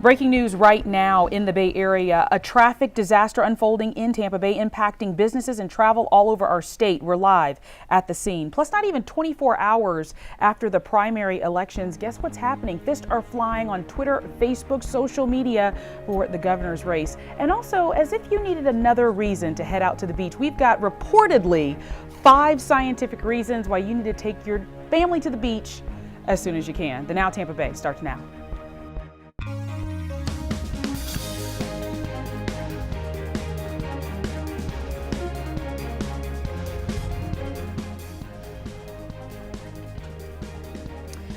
Breaking news right now in the Bay Area, a traffic disaster unfolding in Tampa Bay impacting businesses and travel all over our state. We're live at the scene. Plus, not even 24 hours after the primary elections, guess what's happening? Fists are flying on Twitter, Facebook, social media for the governor's race. And also, as if you needed another reason to head out to the beach, we've got reportedly 5 scientific reasons why you need to take your family to the beach as soon as you can. The Now Tampa Bay starts now.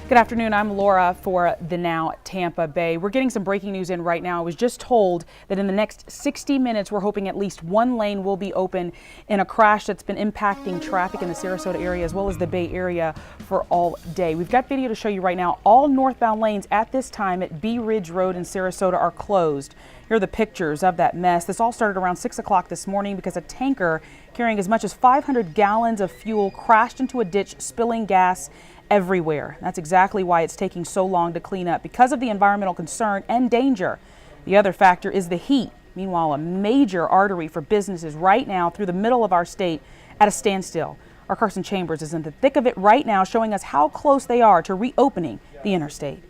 Good afternoon, I'm Laura for the Now Tampa Bay. We're getting some breaking news in right now. I was just told that in the next 60 minutes, we're hoping at least one lane will be open in a crash that's been impacting traffic in the Sarasota area as well as the Bay Area for all day. We've got video to show you right now. All northbound lanes at this time at Bee Ridge Road in Sarasota are closed. Here are the pictures of that mess. This all started around 6 o'clock this morning because a tanker carrying as much as 500 gallons of fuel crashed into a ditch, spilling gas everywhere. That's exactly why it's taking so long to clean up, because of the environmental concern and danger. The other factor is the heat. Meanwhile, a major artery for businesses right now through the middle of our state at a standstill. Our Carson Chambers is in the thick of it right now, showing us how close they are to reopening the interstate.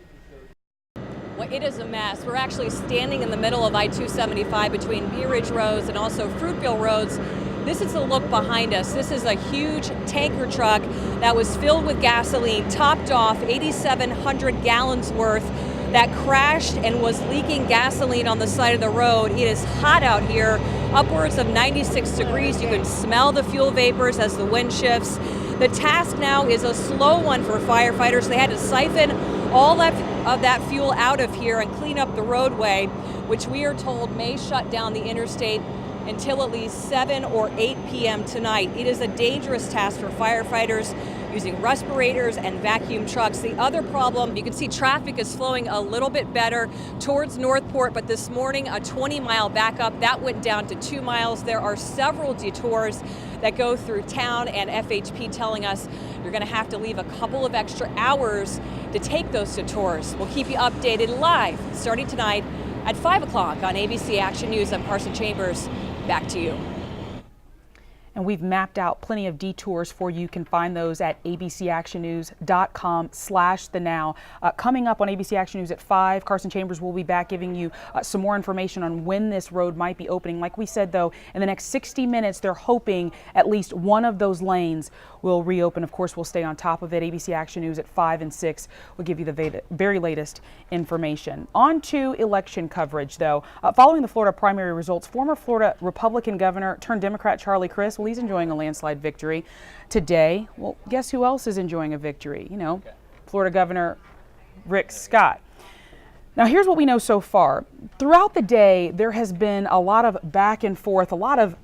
Well, it is a mess. We're actually standing in the middle of I-275 between Bee Ridge Roads and also Fruitville Roads. This is the look behind us. This is a huge tanker truck that was filled with gasoline, topped off 8,700 gallons worth, that crashed and was leaking gasoline on the side of the road. It is hot out here, upwards of 96 degrees. You can smell the fuel vapors as the wind shifts. The task now is a slow one for firefighters. They had to siphon all of that fuel out of here and clean up the roadway, which we are told may shut down the interstate until at least 7 or 8 p.m. tonight. It is a dangerous task for firefighters using respirators and vacuum trucks. The other problem, you can see traffic is flowing a little bit better towards Northport, but this morning a 20-mile backup, that went down to 2 miles. There are several detours that go through town, and FHP telling us you're going to have to leave a couple of extra hours to take those detours. We'll keep you updated live starting tonight at 5 o'clock on ABC Action News. I'm Carson Chambers. Back to you. And we've mapped out plenty of detours for you. You can find those at abcactionnews.com/thenow. Coming up on ABC Action News at 5, Carson Chambers will be back giving you some more information on when this road might be opening. Like we said, though, in the next 60 minutes, they're hoping at least one of those lanes will reopen. Of course, we'll stay on top of it. ABC Action News at 5 and 6 will give you the very latest information. On to election coverage, though. Following the Florida primary results, former Florida Republican governor turned Democrat Charlie Crist, well, he's enjoying a landslide victory today. Well, guess who else is enjoying a victory? You know, Florida Governor Rick Scott. Now, here's what we know so far. Throughout the day, there has been a lot of back and forth, a lot of,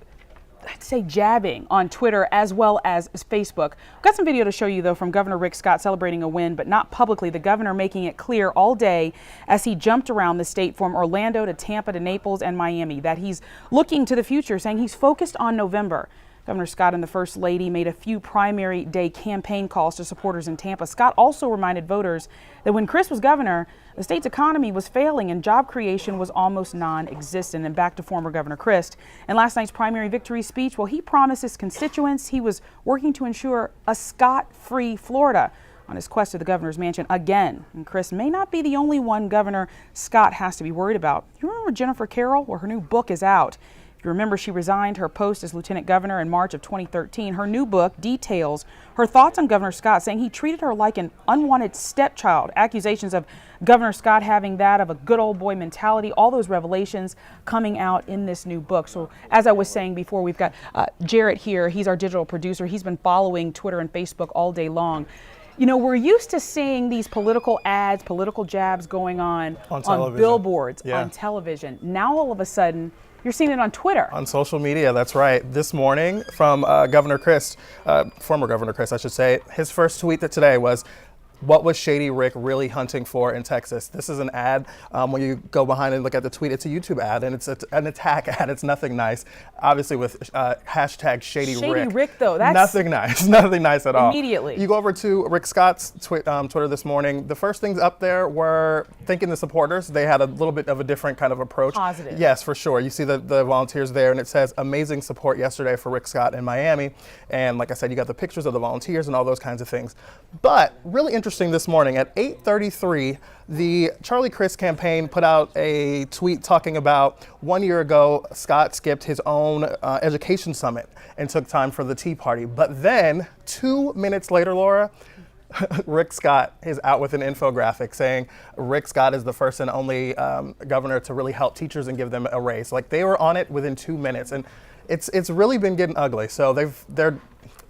I'd say, jabbing on Twitter as well as Facebook. I've got some video to show you, though, from Governor Rick Scott celebrating a win, but not publicly. The governor making it clear all day as he jumped around the state from Orlando to Tampa to Naples and Miami that he's looking to the future, saying he's focused on November. Governor Scott and the First Lady made a few primary day campaign calls to supporters in Tampa. Scott also reminded voters that when Crist was governor, the state's economy was failing and job creation was almost non-existent. And back to former Governor Crist. In last night's primary victory speech, well, he promised his constituents he was working to ensure a Scott-free Florida on his quest to the governor's mansion again. And Crist may not be the only one Governor Scott has to be worried about. You remember Jennifer Carroll? Well, her new book is out. If you remember, she resigned her post as lieutenant governor in March of 2013. Her new book details her thoughts on Governor Scott, saying he treated her like an unwanted stepchild. Accusations of Governor Scott having that of a good old boy mentality, all those revelations coming out in this new book. So as I was saying before, we've got Jarrett here. He's our digital producer. He's been following Twitter and Facebook all day long. You know, we're used to seeing these political ads, political jabs going on billboards, on television. Now, all of a sudden, you're seeing it on Twitter. On social media, that's right. This morning from Governor Crist, former Governor Crist, I should say, his first tweet today was, what was Shady Rick really hunting for in Texas? This is an ad. When you go behind and look at the tweet, it's a YouTube ad, and it's an attack ad. It's nothing nice. Obviously with hashtag Shady Rick. Shady Rick, though, that's nothing nice. Nothing nice at all. Immediately. You go over to Rick Scott's Twitter this morning. The first things up there were thanking the supporters. They had a little bit of a different kind of approach. Positive. Yes, for sure. You see the volunteers there, and it says amazing support yesterday for Rick Scott in Miami. And like I said, you got the pictures of the volunteers and all those kinds of things. But really interesting this morning at 8:33, the Charlie Crist campaign put out a tweet talking about 1 year ago, Scott skipped his own education summit and took time for the Tea Party. But then 2 minutes later, Laura, Rick Scott is out with an infographic saying Rick Scott is the first and only governor to really help teachers and give them a raise. Like, they were on it within 2 minutes, and it's really been getting ugly. So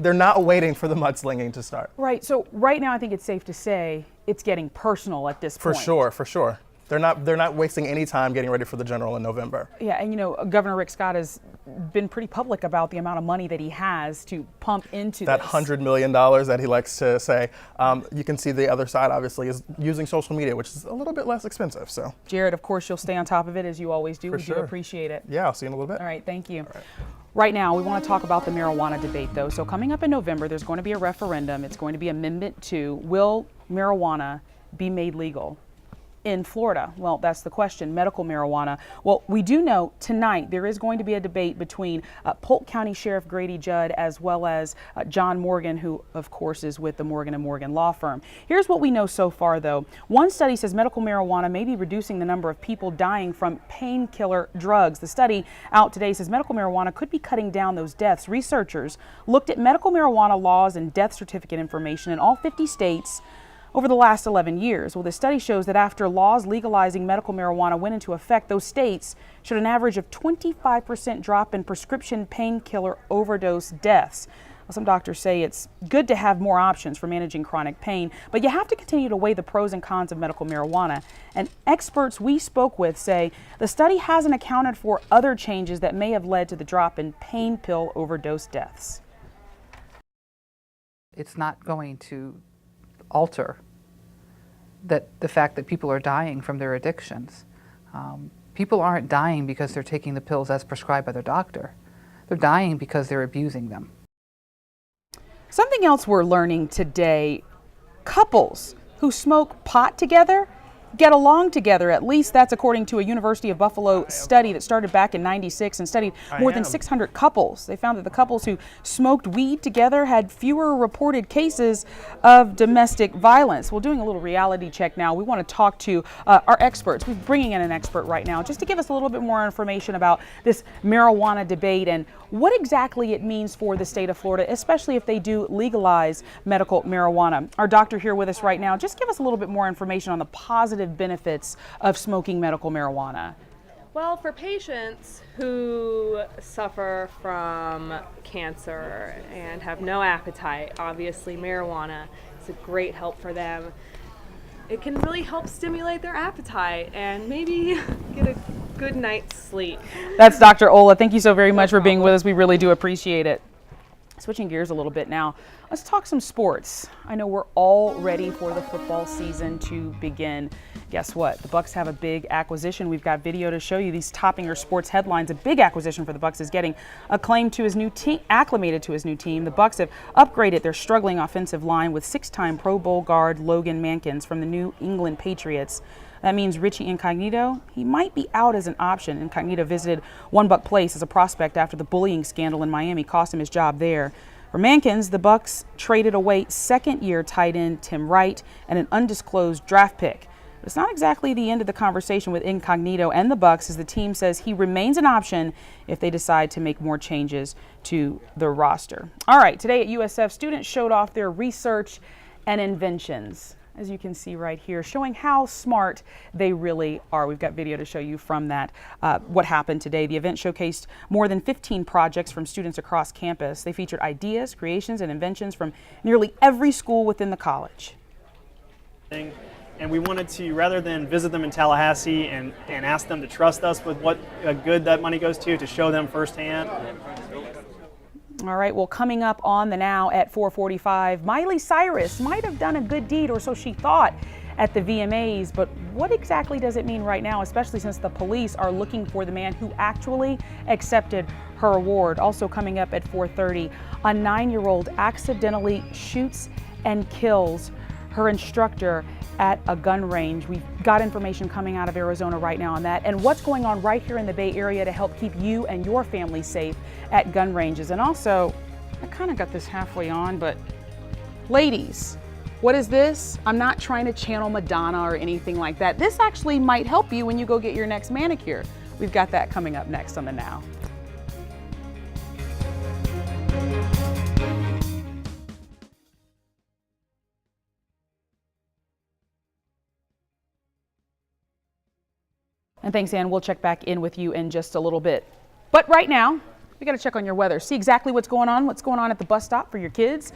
they're not waiting for the mudslinging to start. Right. So right now, I think it's safe to say it's getting personal at this point. For sure. They're not wasting any time getting ready for the general in November. Yeah, and Governor Rick Scott has been pretty public about the amount of money that he has to pump into that this. $100 million that he likes to say. You can see the other side, obviously, is using social media, which is a little bit less expensive. So, Jared, of course, you'll stay on top of it as you always do. We do appreciate it. Yeah, I'll see you in a little bit. All right, thank you. Right now, we want to talk about the marijuana debate, though. So coming up in November, there's going to be a referendum. It's going to be Amendment 2. Will marijuana be made legal in Florida? Well, that's the question. Medical marijuana. Well, we do know tonight there is going to be a debate between Polk County Sheriff Grady Judd as well as John Morgan, who of course is with the Morgan & Morgan law firm. Here's what we know so far, though. One study says medical marijuana may be reducing the number of people dying from painkiller drugs. The study out today says medical marijuana could be cutting down those deaths. Researchers looked at medical marijuana laws and death certificate information in all 50 states over the last 11 years. Well, the study shows that after laws legalizing medical marijuana went into effect, those states showed an average of 25% drop in prescription painkiller overdose deaths. Well, some doctors say it's good to have more options for managing chronic pain, but you have to continue to weigh the pros and cons of medical marijuana. And experts we spoke with say the study hasn't accounted for other changes that may have led to the drop in pain pill overdose deaths. It's not going to alter the fact that people are dying from their addictions. People aren't dying because they're taking the pills as prescribed by their doctor. They're dying because they're abusing them. Something else we're learning today, couples who smoke pot together get along together. At least that's according to a University of Buffalo study that started back in '96 and studied more than 600 couples. They found that the couples who smoked weed together had fewer reported cases of domestic violence. Well, doing a little reality check now, we want to talk to our experts. We're bringing in an expert right now just to give us a little bit more information about this marijuana debate and what exactly it means for the state of Florida, especially if they do legalize medical marijuana. Our doctor here with us right now, just give us a little bit more information on the positive benefits of smoking medical marijuana. Well, for patients who suffer from cancer and have no appetite, obviously marijuana is a great help for them. It can really help stimulate their appetite and maybe get a good night's sleep. That's Dr. Ola. Thank you so very much for being with us. We really do appreciate it. Switching gears a little bit now, let's talk some sports. I know we're all ready for the football season to begin. Guess what? The Bucs have a big acquisition. We've got video to show you these topping your sports headlines. A big acquisition for the Bucs is getting acclaimed to his new team, acclimated to his new team. The Bucs have upgraded their struggling offensive line with 6-time Pro Bowl guard Logan Mankins from the New England Patriots. That means Richie Incognito, he might be out as an option. Incognito visited One Buck Place as a prospect after the bullying scandal in Miami cost him his job there. For Mankins, the Bucs traded away second-year tight end Tim Wright and an undisclosed draft pick. But it's not exactly the end of the conversation with Incognito and the Bucs, as the team says he remains an option if they decide to make more changes to the roster. All right, today at USF, students showed off their research and inventions, as you can see right here, showing how smart they really are. We've got video to show you from that, what happened today. The event showcased more than 15 projects from students across campus. They featured ideas, creations, and inventions from nearly every school within the college. And we wanted to, rather than visit them in Tallahassee and ask them to trust us with what good that money goes to show them firsthand. All right, well, coming up on the Now at 4:45, Miley Cyrus might have done a good deed, or so she thought, at the VMAs, but what exactly does it mean right now, especially since the police are looking for the man who actually accepted her award? Also coming up at 4:30, a 9-year-old accidentally shoots and kills her instructor at a gun range. We've got information coming out of Arizona right now on that, and what's going on right here in the Bay Area to help keep you and your family safe at gun ranges. And also, I kind of got this halfway on, but ladies, what is this? I'm not trying to channel Madonna or anything like that. This actually might help you when you go get your next manicure. We've got that coming up next on the Now. And thanks, Ann. We'll check back in with you in just a little bit. But right now, we got to check on your weather. See exactly what's going on at the bus stop for your kids.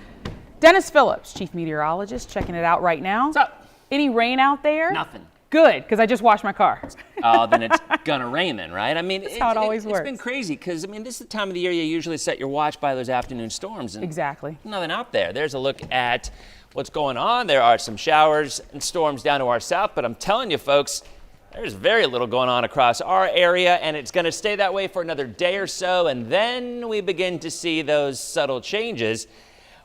Dennis Phillips, chief meteorologist, checking it out right now. What's up? Any rain out there? Nothing. Good, because I just washed my car. Oh, then it's gonna rain then, right? I mean, That's how it always works. It's been crazy because, I mean, this is the time of the year you usually set your watch by those afternoon storms. And Exactly. nothing out there. There's a look at what's going on. There are some showers and storms down to our south, but I'm telling you, folks, there's very little going on across our area, and it's going to stay that way for another day or so, and then we begin to see those subtle changes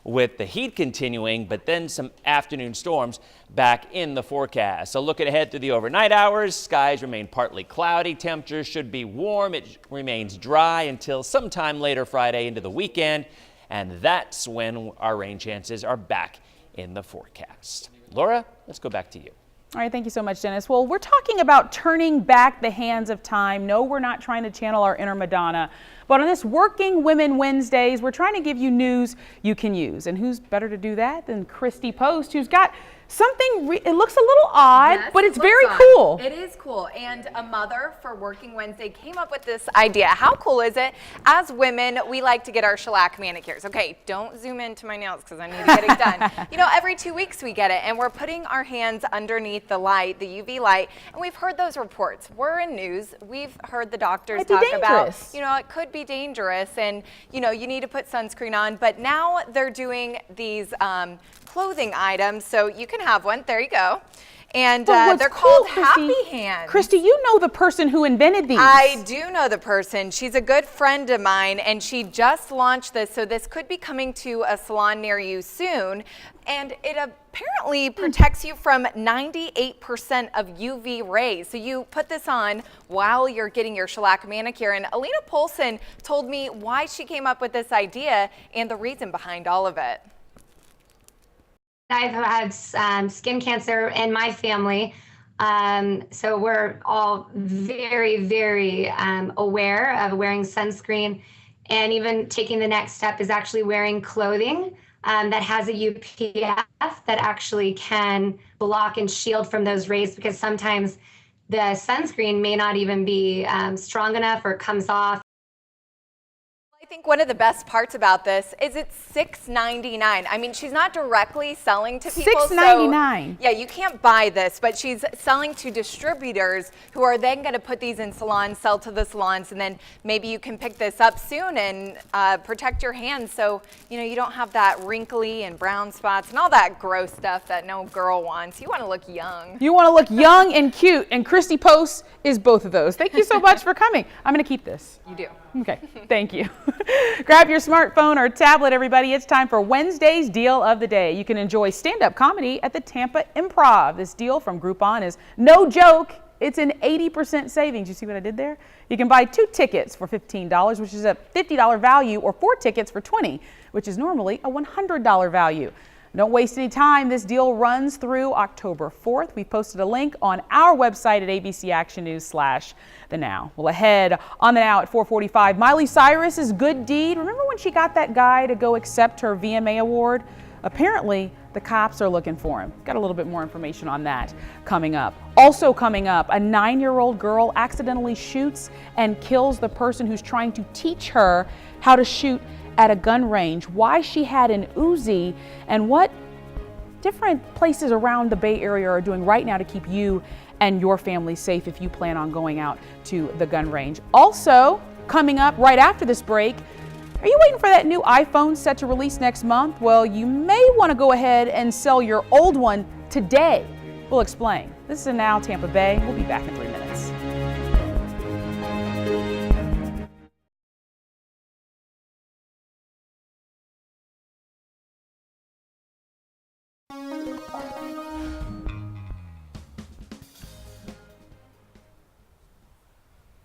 with the heat continuing, but then some afternoon storms back in the forecast. So looking ahead through the overnight hours, skies remain partly cloudy. Temperatures should be warm. It remains dry until sometime later Friday into the weekend, and that's when our rain chances are back in the forecast. Laura, let's go back to you. All right, thank you so much, Dennis. Well, we're talking about turning back the hands of time. No, we're not trying to channel our inner Madonna. But on this Working Women Wednesdays, we're trying to give you news you can use. And who's better to do that than Christy Post, who's got something, it looks a little odd, Yes, but it's it looks very odd. cool. It is cool. And a mother for Working Wednesday came up with this idea. How cool is it? As women, we like to get our shellac manicures. Okay, don't zoom into my nails because I need to get it done. You know, every 2 weeks we get it, and we're putting our hands underneath the light, the UV light, and we've heard those reports. We're in news. We've heard the doctors Might be talk about, dangerous. you know, it could be dangerous, and, you know, you need to put sunscreen on. But now they're doing these clothing items, so you can have one. There you go. And But what's they're cool, called Christy- Happy Hands. Christy, you know the person who invented these. I do know the person. She's a good friend of mine, and she just launched this, so this could be coming to a salon near you soon. And it apparently protects you from 98% of UV rays. So you put this on while you're getting your shellac manicure. And Alina Polson told me why she came up with this idea and the reason behind all of it. I've had skin cancer in my family, so we're all very, very aware of wearing sunscreen, and even taking the next step is actually wearing clothing that has a UPF that actually can block and shield from those rays, because sometimes the sunscreen may not even be strong enough or comes off. I think one of the best parts about this is it's $6.99. I mean, she's not directly selling to people. $6.99. So, yeah, you can't buy this, but she's selling to distributors who are then going to put these in salons, sell to the salons, and then maybe you can pick this up soon and protect your hands so, you know, you don't have that wrinkly and brown spots and all that gross stuff that no girl wants. You want to look young. You want to look young and cute, and Christy Post is both of those. Thank you so much for coming. I'm going to keep this. You do. Okay, thank you. Grab your smartphone or tablet, everybody. It's time for Wednesday's Deal of the Day. You can enjoy stand-up comedy at the Tampa Improv. This deal from Groupon is no joke. It's an 80% savings. You see what I did there? You can buy 2 tickets for $15, which is a $50 value, or 4 tickets for $20, which is normally a $100 value. Don't waste any time. This deal runs through October 4th. We posted a link on our website at abcactionnews.com/the now. Well, ahead on the Now at 4:45, Miley Cyrus's good deed. Remember when she got that guy to go accept her VMA award? Apparently, the cops are looking for him. Got a little bit more information on that coming up. Also coming up, a 9-year-old girl accidentally shoots and kills the person who's trying to teach her how to shoot at a gun range, why she had an Uzi, and what different places around the Bay Area are doing right now to keep you and your family safe if you plan on going out to the gun range. Also, coming up right after this break, Are you waiting for that new iPhone set to release next month? Well, you may want to go ahead and sell your old one today. We'll explain. This is Now Tampa Bay. We'll be back in 3 minutes.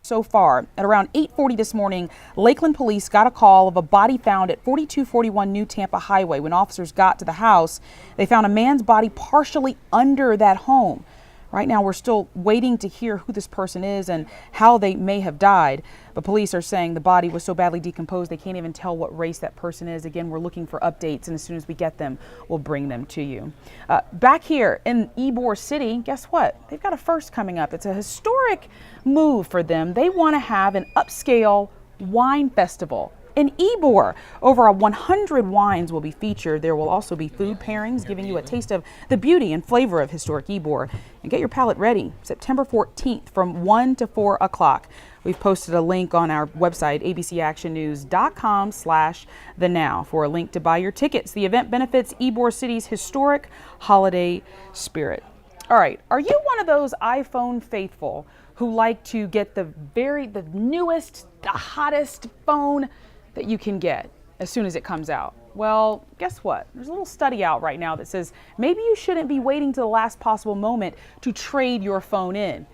So far, at around 8:40 this morning, Lakeland police got a call of a body found at 4241 New Tampa Highway. When officers got to the house, they found a man's body partially under that home. Right now, we're still waiting to hear who this person is and how they may have died. But police are saying the body was so badly decomposed they can't even tell what race that person is. Again, we're looking for updates, and as soon as we get them, we'll bring them to you. Back here in Ybor City, guess what? They've got a first coming up. It's a historic move for them. They want to have an upscale wine festival in Ybor. Over 100 wines will be featured. There will also be food pairings, giving you a taste of the beauty and flavor of historic Ybor. And get your palate ready, September 14th from 1 to 4 o'clock. We've posted a link on our website, abcactionnews.com/thenow, for a link to buy your tickets. The event benefits Ybor City's historic holiday spirit. All right, are you one of those iPhone faithful who like to get the newest, the hottest phone that you can get as soon as it comes out? Well, guess what? There's a little study out right now that says maybe you shouldn't be waiting to the last possible moment to trade your phone in.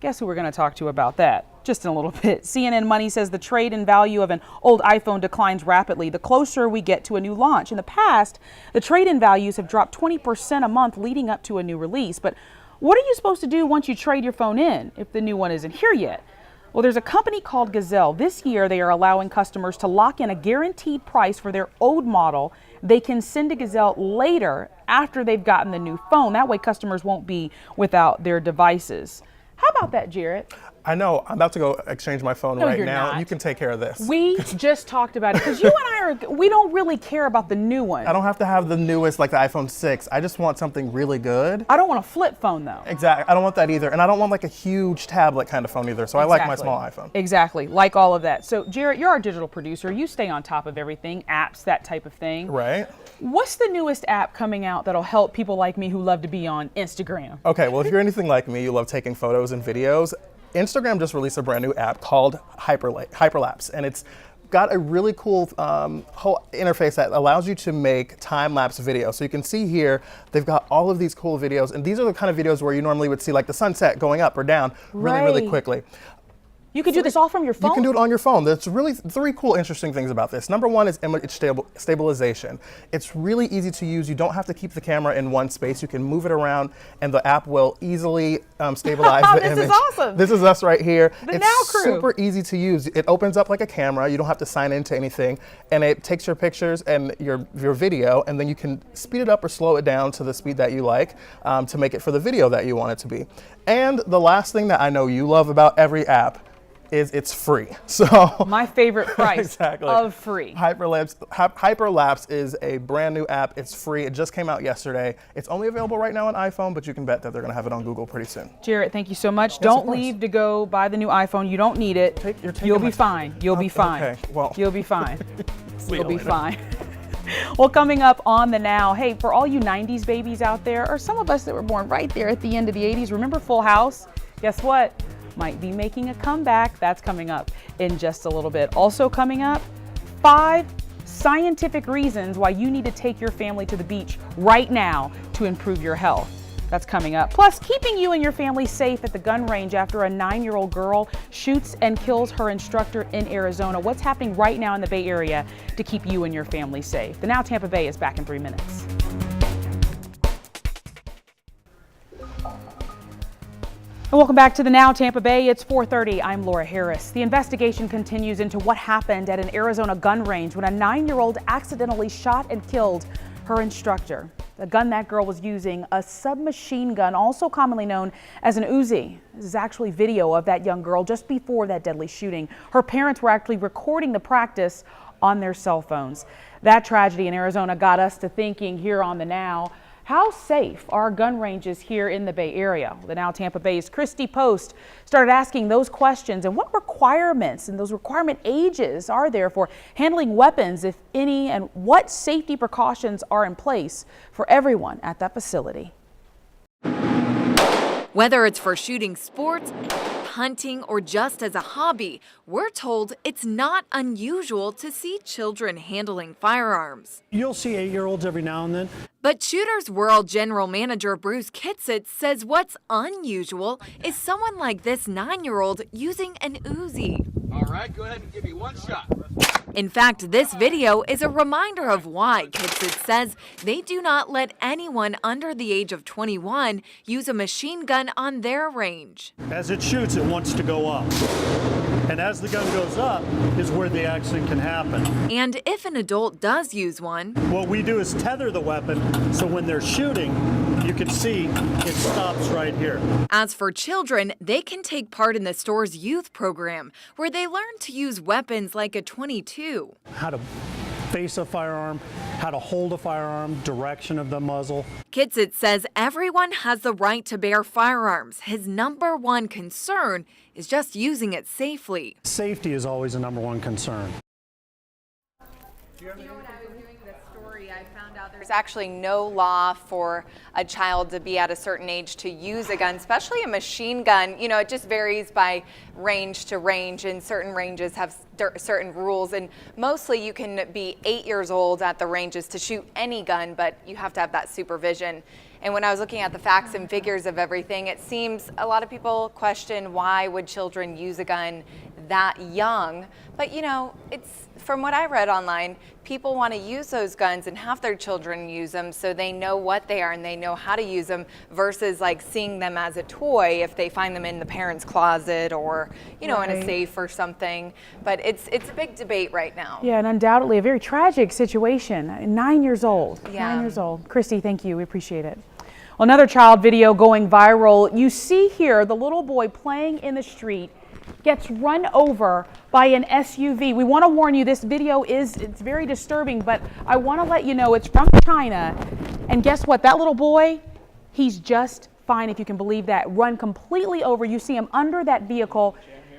Guess who we're going to talk to about that just in a little bit. CNN Money says the trade-in value of an old iPhone declines rapidly the closer we get to a new launch. In the past, the trade-in values have dropped 20% a month leading up to a new release. But what are you supposed to do once you trade your phone in if the new one isn't here yet? Well, there's a company called Gazelle. This year, they are allowing customers to lock in a guaranteed price for their old model. They can send to Gazelle later after they've gotten the new phone. That way, customers won't be without their devices. How about that, Jarrett? I know. I'm about to go exchange my phone right you're now. not. You can take care of this. We just talked about it because you and we don't really care about the new one. I don't have to have the newest, like the iPhone 6. I just want something really good. I don't want a flip phone, though. Exactly. I don't want that either. And I don't want like a huge tablet kind of phone either. So I like my small iPhone. Exactly. Like all of that. So, Jarrett, you're our digital producer. You stay on top of everything, apps, that type of thing. Right. What's the newest app coming out that'll help people like me who love to be on Instagram? Okay, well, if you're anything like me, you love taking photos and videos. Instagram just released a brand new app called Hyperlapse, and it's got a really cool whole interface that allows you to make time-lapse video. So you can see here, they've got all of these cool videos, and these are the kind of videos where you normally would see like the sunset going up or down really, really quickly. You could do this all from your phone? You can do it on your phone. There's really 3 cool, interesting things about this. Number 1 is image stabilization. It's really easy to use. You don't have to keep the camera in one space. You can move it around, and the app will easily stabilize the image. This is awesome. This is us right here. The Now crew. Super easy to use. It opens up like a camera. You don't have to sign into anything, and it takes your pictures and your video, and then you can speed it up or slow it down to the speed that you like to make it for the video that you want it to be. And the last thing that I know you love about every app is it's free. So my favorite price exactly. of free. Hyperlapse is a brand new app. It's free. It just came out yesterday. It's only available right now on iPhone, but you can bet that they're going to have it on Google pretty soon. Jarrett, thank you so much. Yes, Don't leave to go buy the new iPhone. You don't need it. You'll be fine. You'll be fine. Okay, well. You'll be fine. You'll be later. fine. Well, coming up on the Now, hey, for all you 90s babies out there, or some of us that were born right there at the end of the 80s, remember Full House? Guess what? Might be making a comeback. That's coming up in just a little bit. Also coming up, 5 scientific reasons why you need to take your family to the beach right now to improve your health. That's coming up. Plus, keeping you and your family safe at the gun range after a 9-year-old girl shoots and kills her instructor in Arizona. What's happening right now in the Bay Area to keep you and your family safe? The Now Tampa Bay is back in 3 minutes. And welcome back to the Now Tampa Bay. It's 4:30. I'm Laura Harris. The investigation continues into what happened at an Arizona gun range when a 9-year-old accidentally shot and killed her instructor. The gun that girl was using, a submachine gun, also commonly known as an Uzi. This is actually video of that young girl just before that deadly shooting. Her parents were actually recording the practice on their cell phones. That tragedy in Arizona got us to thinking here on the Now, How safe are gun ranges here in the Bay Area? The Now Tampa Bay's Christy Post started asking those questions, and what requirements and those requirement ages are there for handling weapons, if any, and what safety precautions are in place for everyone at that facility. Whether it's for shooting sports, hunting, or just as a hobby, we're told it's not unusual to see children handling firearms. You'll see 8-year-olds every now and then. But Shooters World General Manager Bruce Kitsitz says what's unusual is someone like this 9-year-old using an Uzi. All right, go ahead and give me one shot. In fact, this video is a reminder of why Kitsitz says they do not let anyone under the age of 21 use a machine gun on their range. As it shoots, it wants to go up. And as the gun goes up is where the accident can happen. And if an adult does use one, what we do is tether the weapon so when they're shooting, you can see it stops right here. As for children, they can take part in the store's youth program, where they learn to use weapons like a .22. How to face a firearm, how to hold a firearm, direction of the muzzle. Kitsitz says everyone has the right to bear firearms. His number one concern is just using it safely. Safety is always a number one concern. When I was doing this story, I found out there's actually no law for a child to be at a certain age to use a gun, especially a machine gun. You know, it just varies by range to range, and certain ranges have certain rules. And mostly you can be 8 years old at the ranges to shoot any gun, but you have to have that supervision. And when I was looking at the facts and figures of everything, it seems a lot of people question why would children use a gun that young. But you know, it's from what I read online, people want to use those guns and have their children use them so they know what they are and they know how to use them, versus like seeing them as a toy if they find them in the parents' closet or, you know, in a safe or something. But it's a big debate right now. Yeah, and undoubtedly a very tragic situation. 9 years old. Yeah. 9 years old. Christy, thank you. We appreciate it. Well, another child video going viral. You see here the little boy playing in the street gets run over by an SUV. We want to warn you, this video it's very disturbing, but I want to let you know it's from China. And guess what? That little boy, he's just fine, if you can believe that. Run completely over. You see him under that vehicle,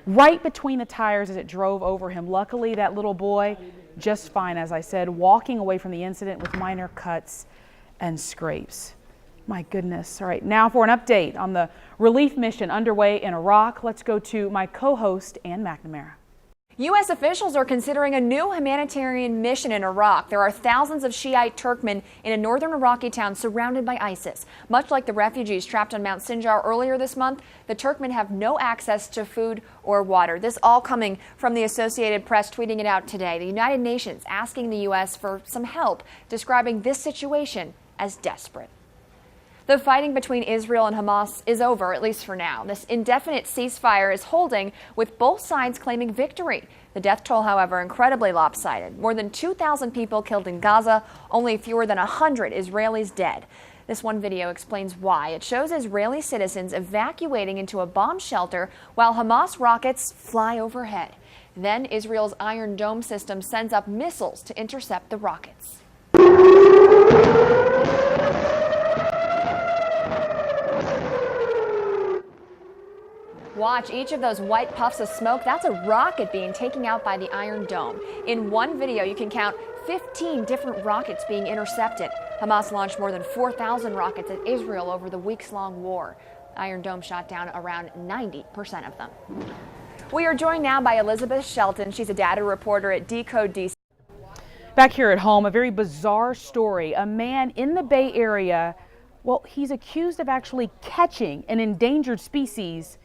right between the tires as it drove over him. Luckily, that little boy, just fine, as I said, walking away from the incident with minor cuts and scrapes. My goodness. All right, now for an update on the relief mission underway in Iraq, let's go to my co-host, Ann McNamara. U.S. officials are considering a new humanitarian mission in Iraq. There are thousands of Shiite Turkmen in a northern Iraqi town surrounded by ISIS. Much like the refugees trapped on Mount Sinjar earlier this month, the Turkmen have no access to food or water. This all coming from the Associated Press tweeting it out today. The United Nations asking the U.S. for some help, describing this situation as desperate. The fighting between Israel and Hamas is over, at least for now. This indefinite ceasefire is holding, with both sides claiming victory. The death toll, however, incredibly lopsided. More than 2,000 people killed in Gaza, only fewer than 100 Israelis dead. This one video explains why. It shows Israeli citizens evacuating into a bomb shelter while Hamas rockets fly overhead. Then Israel's Iron Dome system sends up missiles to intercept the rockets. Watch each of those white puffs of smoke. That's a rocket being taken out by the Iron Dome. In one video, you can count 15 different rockets being intercepted. Hamas launched more than 4,000 rockets at Israel over the weeks-long war. Iron Dome shot down around 90% of them. We are joined now by Elizabeth Shelton. She's a data reporter at Decode DC. Back here at home, a very bizarre story. A man in the Bay Area, well, he's accused of actually catching an endangered species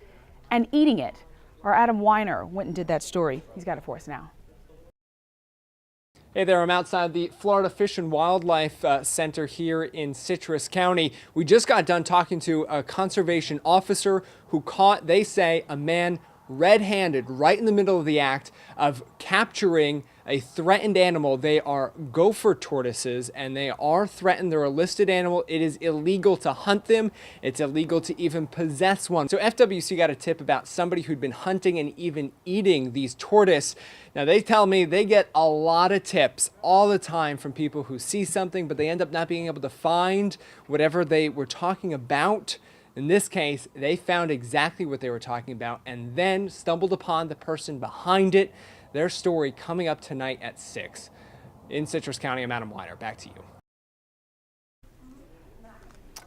and eating it. Our Adam Weiner went and did that story. He's got it for us now. Hey there, I'm outside the Florida Fish and Wildlife Center here in Citrus County. We just got done talking to a conservation officer who caught, they say, a man red-handed, right in the middle of the act of capturing a threatened animal. They are gopher tortoises, and they are threatened. They're a listed animal. It is illegal to hunt them. It's illegal to even possess one. So FWC got a tip about somebody who'd been hunting and even eating these tortoise. Now they tell me they get a lot of tips all the time from people who see something, but they end up not being able to find whatever they were talking about. In this case, they found exactly what they were talking about and then stumbled upon the person behind it. Their story coming up tonight at 6. In Citrus County, I'm Adam Weiner. Back to you.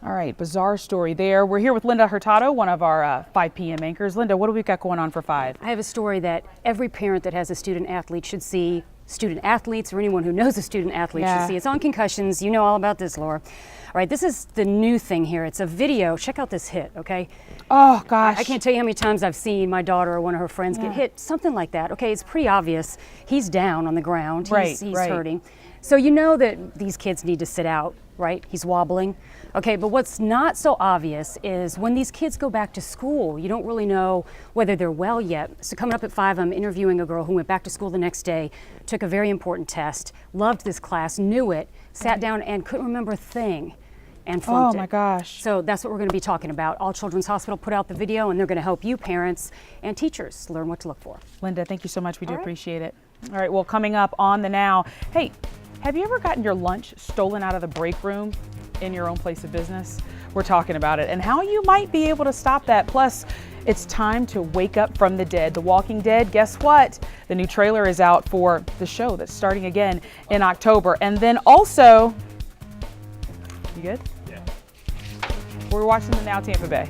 All right, bizarre story there. We're here with Linda Hurtado, one of our 5 p.m. anchors. Linda, what do we got going on for 5? I have a story that every parent that has a student athlete should see. Student athletes or anyone who knows a student athlete should see. It's on concussions. You know all about this, Laura. All right, this is the new thing here. It's a video. Check out this hit, okay? Oh, gosh. I can't tell you how many times I've seen my daughter or one of her friends get hit, something like that. Okay, it's pretty obvious. He's down on the ground. He's hurting. So you know that these kids need to sit out, right? He's wobbling. Okay, but what's not so obvious is when these kids go back to school, you don't really know whether they're well yet. So coming up at 5, I'm interviewing a girl who went back to school the next day, took a very important test, loved this class, knew it, sat down and couldn't remember a thing and flunked it. Oh my gosh. So that's what we're going to be talking about. All Children's Hospital put out the video and they're going to help you parents and teachers learn what to look for. Linda, thank you so much. We do appreciate it. All right, well, coming up on the Now. Hey, have you ever gotten your lunch stolen out of the break room in your own place of business? We're talking about it and how you might be able to stop that. Plus, it's time to wake up from the dead. The Walking Dead, guess what? The new trailer is out for the show that's starting again in October. And then also, you good? Yeah. We're watching the Now Tampa Bay.